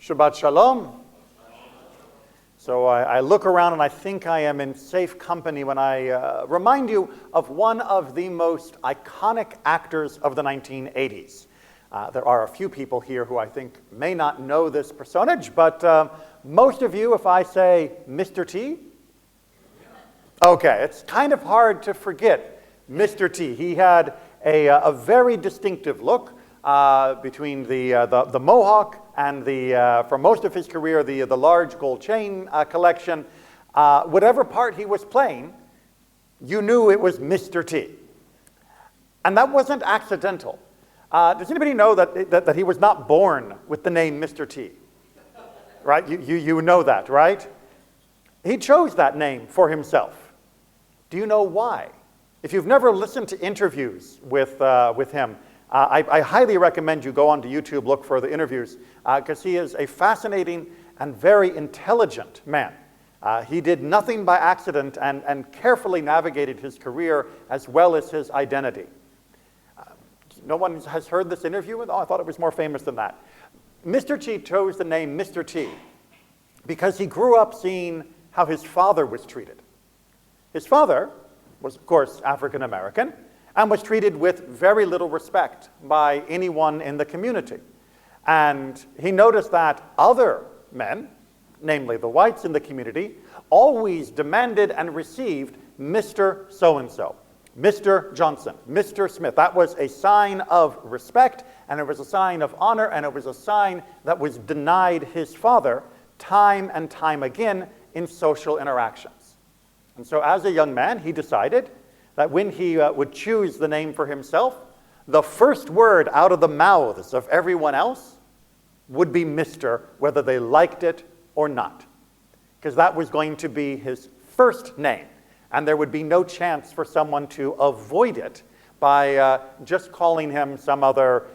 Shabbat Shalom. So I look around and I think I am in safe company when I remind you of one of the most iconic actors of the 1980s. There are a few people here who I think may not know this personage, but most of you, if I say Mr. T, okay, it's kind of hard to forget Mr. T. He had a very distinctive look between the mohawk and for most of his career, the large gold chain collection. Whatever part he was playing, you knew it was Mr. T. And that wasn't accidental. Does anybody know that he was not born with the name Mr. T? Right? You know that, right? He chose that name for himself. Do you know why? If you've never listened to interviews with him, I highly recommend you go onto YouTube, look for the interviews, because he is a fascinating and very intelligent man. He did nothing by accident and carefully navigated his career as well as his identity. No one has heard this interview? Oh, I thought it was more famous than that. Mr. T chose the name Mr. T because he grew up seeing how his father was treated. His father was, of course, African American and was treated with very little respect by anyone in the community. And he noticed that other men, namely the whites in the community, always demanded and received Mr. So-and-so, Mr. Johnson, Mr. Smith. That was a sign of respect, and it was a sign of honor, and it was a sign that was denied his father time and time again in social interactions. And so as a young man, he decided that when he would choose the name for himself, the first word out of the mouths of everyone else would be Mr., whether they liked it or not, because that was going to be his first name, and there would be no chance for someone to avoid it by just calling him some other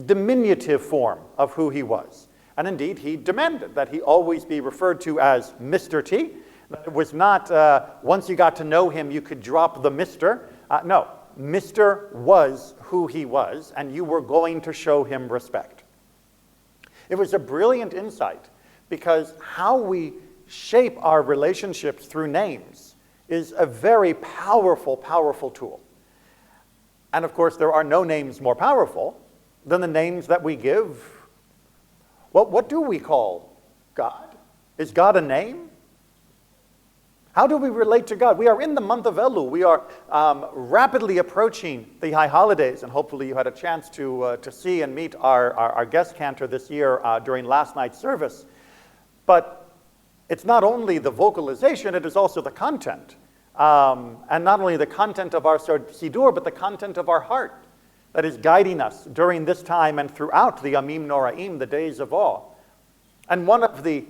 diminutive form of who he was. And indeed, he demanded that he always be referred to as Mr. T. It was not, once you got to know him, you could drop the Mr. No, Mr. was who he was, and you were going to show him respect. It was a brilliant insight, because how we shape our relationships through names is a very powerful, powerful tool. And of course, there are no names more powerful than the names that we give. Well, what do we call God? Is God a name? How do we relate to God? We are in the month of Elul. We are rapidly approaching the high holidays, and hopefully you had a chance to see and meet our guest cantor this year during last night's service. But it's not only the vocalization, it is also the content. And not only the content of our Siddur, but the content of our heart that is guiding us during this time and throughout the Yamim Noraim, the days of awe. And one of the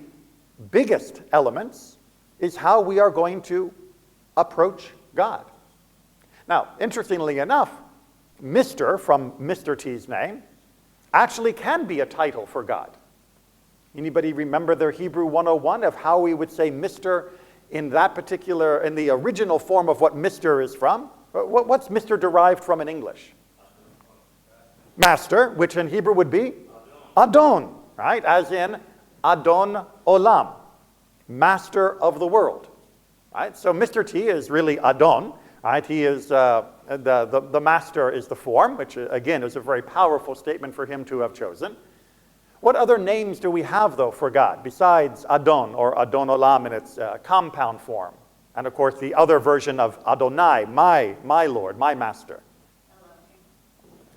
biggest elements is how we are going to approach God. Now, interestingly enough, Mr. from Mr. T's name actually can be a title for God. Anybody remember their Hebrew 101 of how we would say Mr. in that particular, in the original form of what Mr. is from? What's Mr. derived from in English? Master, which in Hebrew would be? Adon, right? As in Adon Olam, master of the world, right? So Mr. T is really Adon, right? He is, the master is the form, which again is a very powerful statement for him to have chosen. What other names do we have, though, for God, besides Adon, or Adon Olam in its compound form? And of course, the other version of Adonai, my Lord, my master.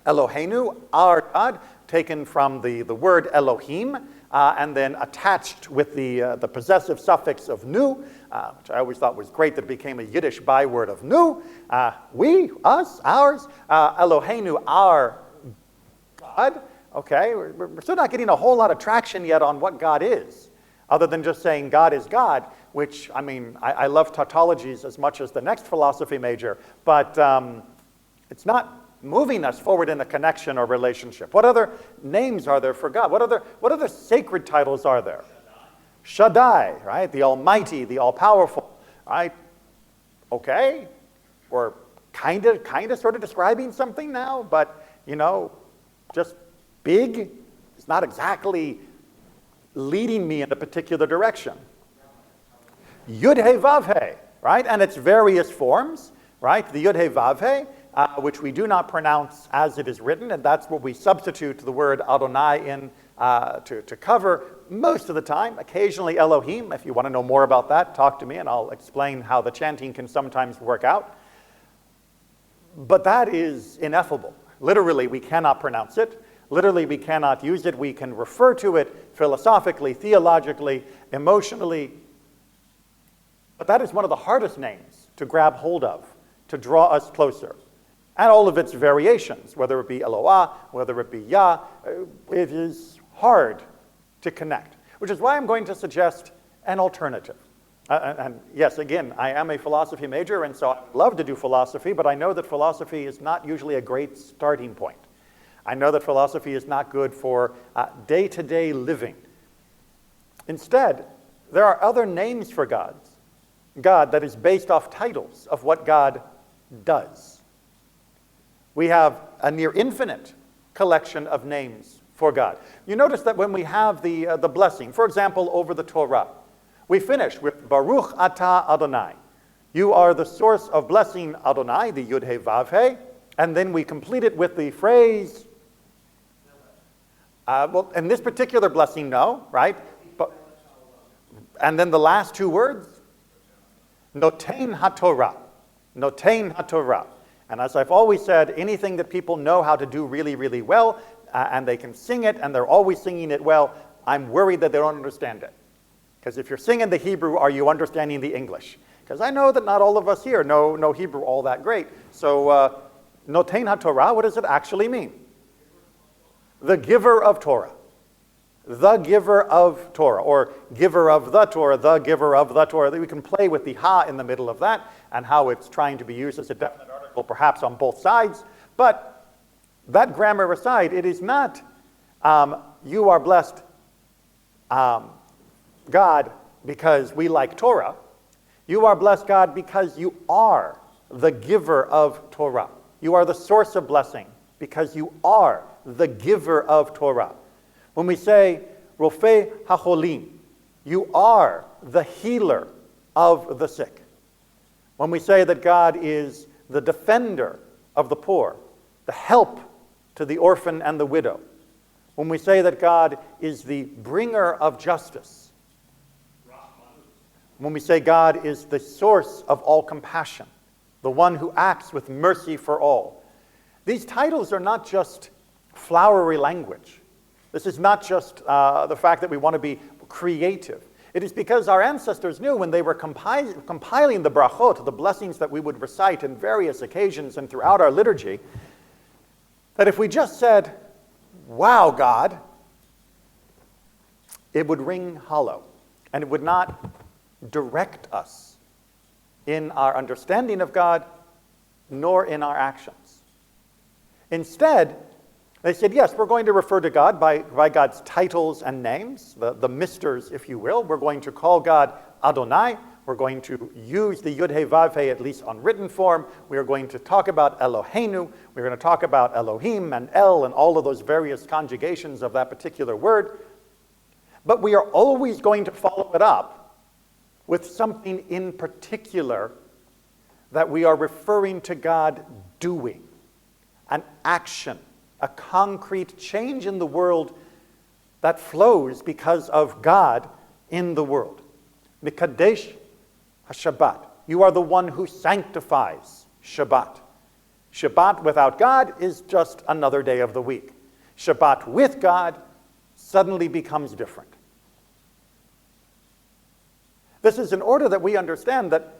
Eloheinu, our God, taken from the word Elohim, and then attached with the possessive suffix of nu, which I always thought was great that it became a Yiddish byword of nu. We, us, ours, Eloheinu, our God. Okay, we're still not getting a whole lot of traction yet on what God is, other than just saying God is God, which, I mean, I love tautologies as much as the next philosophy major, but it's not moving us forward in a connection or relationship. What other names are there for God? What other sacred titles are there? Shaddai, right? The Almighty, the All-Powerful, right? Okay, we're kind of sort of describing something now, but, you know, just big. It's not exactly leading me in a particular direction. Yud He Vav He, right? And its various forms, right? The Yud He Vav He, which we do not pronounce as it is written, and that's what we substitute the word Adonai in to cover most of the time. Occasionally Elohim. If you want to know more about that, talk to me and I'll explain how the chanting can sometimes work out. But that is ineffable. Literally, we cannot pronounce it. Literally, we cannot use it. We can refer to it philosophically, theologically, emotionally. But that is one of the hardest names to grab hold of, to draw us closer. And all of its variations, whether it be Eloah, whether it be Yah, it is hard to connect, which is why I'm going to suggest an alternative. And yes, again, I am a philosophy major, and so I love to do philosophy, but I know that philosophy is not usually a great starting point. I know that philosophy is not good for day-to-day living. Instead, there are other names for God that is based off titles of what God does. We have a near infinite collection of names for God. You notice that when we have the blessing, for example, over the Torah, we finish with Baruch Atah Adonai. You are the source of blessing, Adonai, the Yud He Vav He, and then we complete it with the phrase, well, in this particular blessing, no, right? And then the last two words, Notein HaTorah. Notein HaTorah. And as I've always said, anything that people know how to do really, really well, and they can sing it, and they're always singing it well, I'm worried that they don't understand it. Because if you're singing the Hebrew, are you understanding the English? Because I know that not all of us here know Hebrew all that great. So, Notein HaTorah, what does it actually mean? The giver of Torah. The giver of Torah, or giver of the Torah, the giver of the Torah. We can play with the ha in the middle of that, and how it's trying to be used as a definite article, perhaps on both sides. But that grammar aside, it is not you are blessed, God, because we like Torah. You are blessed, God, because you are the giver of Torah. You are the source of blessing because you are the giver of Torah. When we say, Rofei HaCholim, you are the healer of the sick. When we say that God is the defender of the poor, the help to the orphan and the widow. When we say that God is the bringer of justice. When we say God is the source of all compassion, the one who acts with mercy for all. These titles are not just flowery language. This is not just the fact that we want to be creative. It is because our ancestors knew when they were compiling the brachot, the blessings that we would recite in various occasions and throughout our liturgy, that if we just said, wow, God, it would ring hollow, and it would not direct us in our understanding of God, nor in our actions. Instead, they said, yes, we're going to refer to God by God's titles and names, the misters, if you will. We're going to call God Adonai. We're going to use the Yud He Vav He, at least on written form. We are going to talk about Eloheinu. We're going to talk about Elohim and El and all of those various conjugations of that particular word. But we are always going to follow it up with something in particular that we are referring to God doing, an action, a concrete change in the world that flows because of God in the world. Mikadesh HaShabbat. You are the one who sanctifies Shabbat. Shabbat without God is just another day of the week. Shabbat with God suddenly becomes different. This is in order that we understand that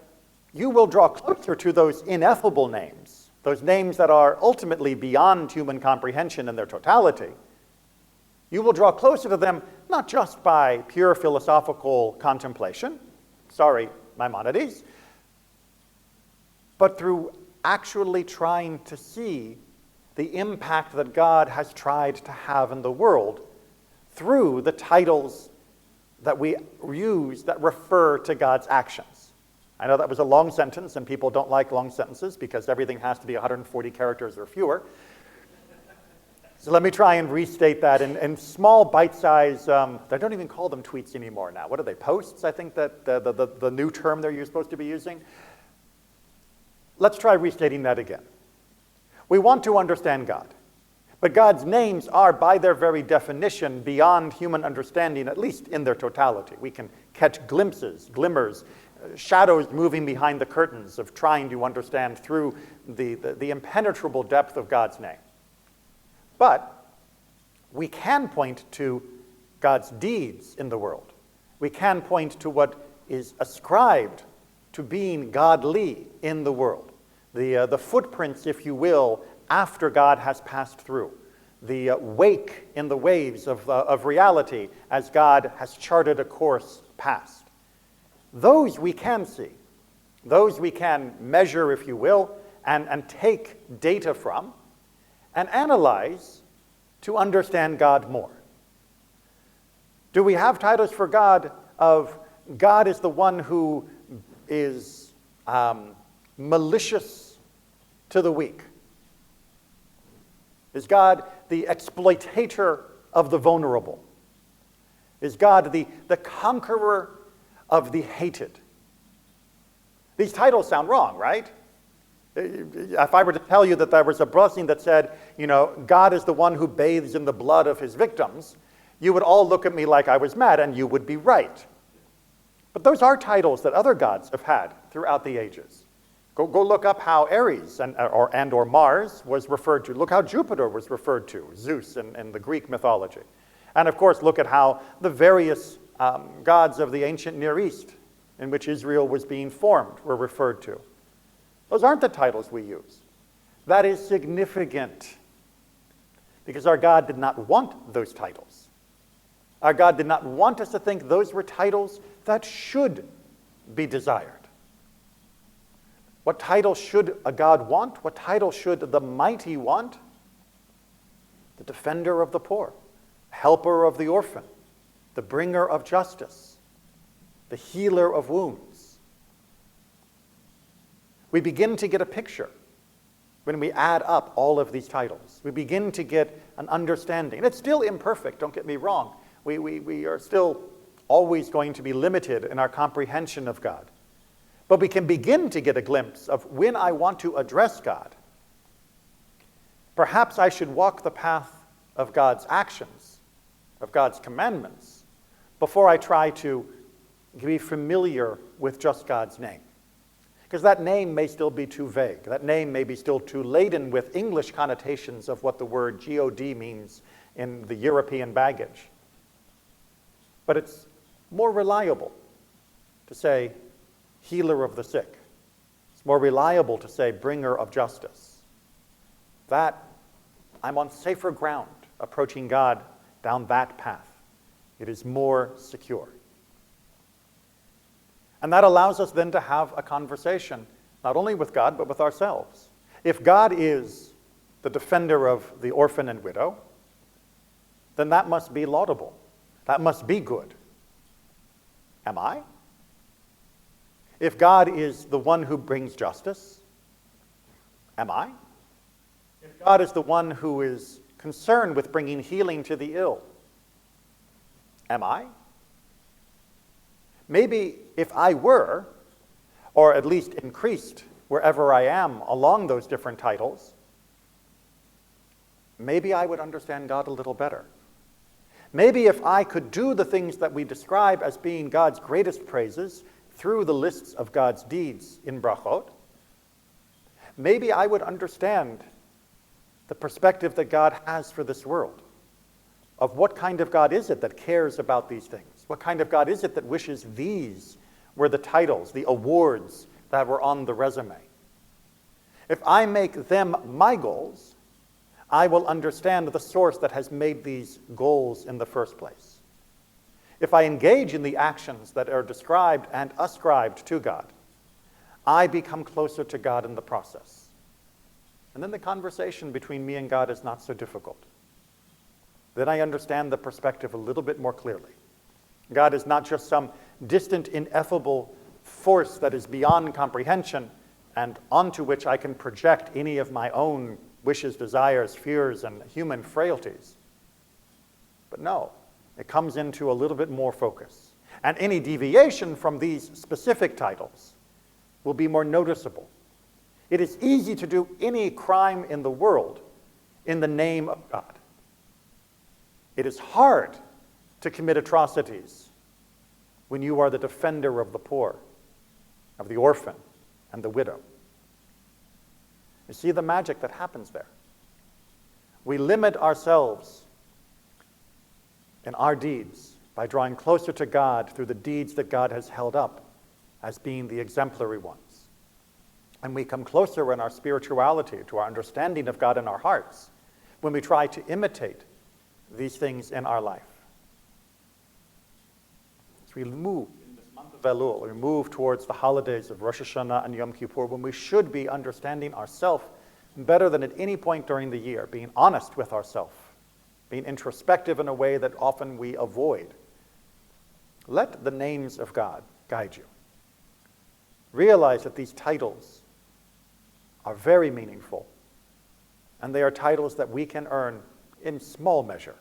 you will draw closer to those ineffable names, those names that are ultimately beyond human comprehension in their totality. You will draw closer to them not just by pure philosophical contemplation, sorry, Maimonides, but through actually trying to see the impact that God has tried to have in the world through the titles that we use that refer to God's actions. I know that was a long sentence, and people don't like long sentences because everything has to be 140 characters or fewer. So let me try and restate that in small bite-size, they don't even call them tweets anymore now. What are they, posts? I think that the new term you're supposed to be using. Let's try restating that again. We want to understand God. But God's names are, by their very definition, beyond human understanding, at least in their totality. We can catch glimpses, glimmers, shadows moving behind the curtains of trying to understand through the impenetrable depth of God's name. But we can point to God's deeds in the world. We can point to what is ascribed to being godly in the world. The footprints, if you will, after God has passed through. The wake in the waves of reality as God has charted a course past. Those we can see. Those we can measure, if you will, and take data from and analyze to understand God more. Do we have titles for God of God is the one who is malicious to the weak? Is God the exploitator of the vulnerable? Is God the conqueror of the hated? These titles sound wrong, right? If I were to tell you that there was a blessing that said, God is the one who bathes in the blood of his victims, you would all look at me like I was mad, and you would be right. But those are titles that other gods have had throughout the ages. Go look up how Ares or Mars was referred to. Look how Jupiter was referred to, Zeus in the Greek mythology. And of course, look at how the various gods of the ancient Near East in which Israel was being formed were referred to. Those aren't the titles we use. That is significant because our God did not want those titles. Our God did not want us to think those were titles that should be desired. What title should a God want? What title should the mighty want? The defender of the poor, helper of the orphan, the bringer of justice, the healer of wounds. We begin to get a picture when we add up all of these titles. We begin to get an understanding. And it's still imperfect, don't get me wrong. We are still always going to be limited in our comprehension of God. But we can begin to get a glimpse of when I want to address God. Perhaps I should walk the path of God's actions, of God's commandments, before I try to be familiar with just God's name. Because that name may still be too vague. That name may be still too laden with English connotations of what the word God means in the European baggage. But it's more reliable to say, healer of the sick. It's more reliable to say, bringer of justice. That, I'm on safer ground approaching God down that path. It is more secure. And that allows us then to have a conversation, not only with God, but with ourselves. If God is the defender of the orphan and widow, then that must be laudable. That must be good. Am I? If God is the one who brings justice, am I? If God is the one who is concerned with bringing healing to the ill, am I? Maybe if I were, or at least increased wherever I am along those different titles, maybe I would understand God a little better. Maybe if I could do the things that we describe as being God's greatest praises through the lists of God's deeds in brachot, maybe I would understand the perspective that God has for this world, of what kind of God is it that cares about these things? What kind of God is it that wishes these were the titles, the awards that were on the resume? If I make them my goals, I will understand the source that has made these goals in the first place. If I engage in the actions that are described and ascribed to God, I become closer to God in the process. And then the conversation between me and God is not so difficult. Then I understand the perspective a little bit more clearly. God is not just some distant, ineffable force that is beyond comprehension and onto which I can project any of my own wishes, desires, fears, and human frailties. But no, it comes into a little bit more focus. And any deviation from these specific titles will be more noticeable. It is easy to do any crime in the world in the name of God. It is hard to commit atrocities when you are the defender of the poor, of the orphan, and the widow. You see the magic that happens there. We limit ourselves in our deeds by drawing closer to God through the deeds that God has held up as being the exemplary ones. And we come closer in our spirituality to our understanding of God in our hearts when we try to imitate these things in our life. As we move in this month of Elul, we move towards the holidays of Rosh Hashanah and Yom Kippur, when we should be understanding ourselves better than at any point during the year, being honest with ourselves, being introspective in a way that often we avoid. Let the names of God guide you. Realize that these titles are very meaningful, and they are titles that we can earn in small measure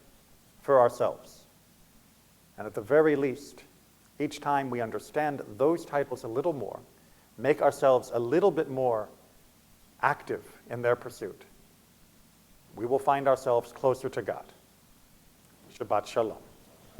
for ourselves. And at the very least, each time we understand those titles a little more, make ourselves a little bit more active in their pursuit, we will find ourselves closer to God. Shabbat Shalom.